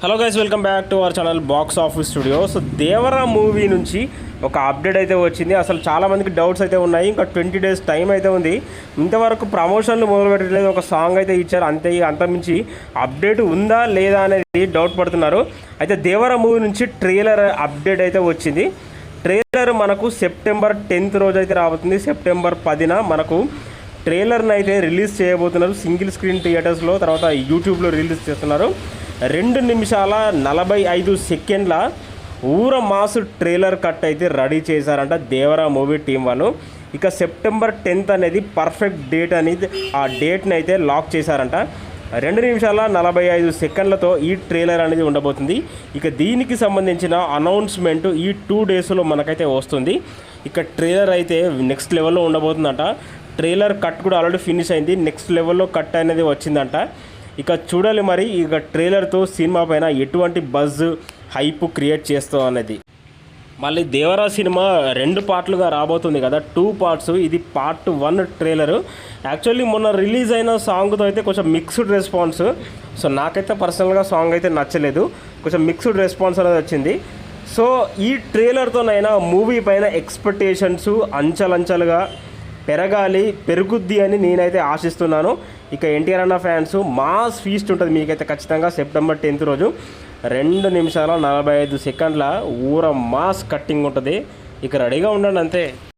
Hello guys, welcome back to our channel box office studio. So Devara movie నుంచి ఒక update అయితే వచ్చింది. అసలు చాలామందికి డౌట్స్ అయితే ఉన్నాయి. ఇంకా 20 days టైం అయితే ఉంది. ఇంతవరకు ప్రమోషన్లు మొదలు పెట్టలేదు. ఒక సాంగ్ అయితే ఇచ్చారు అంతే. అంతమించి అప్డేట్ ఉందా లేదా అనేది డౌట్ పడుతున్నారు. అయితే దేవరా మూవీ నుంచి ట్రైలర్ అప్డేట్ అయితే వచ్చింది. ట్రైలర్ మనకు September 10th రోజు అయితే రాబోతుంది. September 10న మనకు ట్రైలర్ని అయితే రిలీజ్ చేయబోతున్నారు. సింగిల్ స్క్రీన్ థియేటర్స్లో, తర్వాత యూట్యూబ్లో రిలీజ్ చేస్తున్నారు. 2 నిమిషాల 45 సెకండ్ల ఊర మాసు ట్రైలర్ కట్ అయితే రెడీ చేశారంట దేవరా మూవీ టీం వాళ్ళు. ఇక September 10th అనేది పర్ఫెక్ట్ డేట్ అనేది, ఆ డేట్ని అయితే లాక్ చేశారంట. 2 నిమిషాల 45 సెకండ్లతో ఈ ట్రైలర్ అనేది ఉండబోతుంది. ఇక దీనికి సంబంధించిన అనౌన్స్మెంట్ ఈ 2 daysలో మనకైతే వస్తుంది. ఇక ట్రైలర్ అయితే నెక్స్ట్ లెవెల్లో ఉండబోతుందంట. ట్రైలర్ కట్ కూడా ఆల్రెడీ ఫినిష్ అయింది. నెక్స్ట్ లెవెల్లో కట్ అనేది వచ్చిందంట. ఇక చూడాలి మరి ఇక ట్రైలర్తో సినిమా పైన ఎటువంటి బజ్ హైప్ క్రియేట్ చేస్తాం అనేది. మళ్ళీ దేవరా సినిమా 2 పార్ట్లుగా రాబోతుంది కదా, 2 parts. ఇది part 1 ట్రైలరు. యాక్చువల్లీ మొన్న రిలీజ్ అయిన సాంగ్తో అయితే కొంచెం మిక్స్డ్ రెస్పాన్స్. సో నాకైతే పర్సనల్గా సాంగ్ అయితే నచ్చలేదు. కొంచెం మిక్స్డ్ రెస్పాన్స్ అనేది వచ్చింది. సో ఈ ట్రైలర్తోనైనా మూవీ పైన ఎక్స్పెక్టేషన్స్ అంచలంచలుగా పెరుగుద్ది అని నేనైతే ఆశిస్తున్నాను. ఇక ఎన్టీఆర్ అన్న ఫ్యాన్స్ మాస్ ఫీస్ట్ ఉంటుంది మీకైతే ఖచ్చితంగా September 10th రోజు. 2 నిమిషాల 45 సెకండ్ల ఊర మాస్ కట్టింగ్ ఉంటుంది. ఇక రెడీగా ఉండండి అంతే.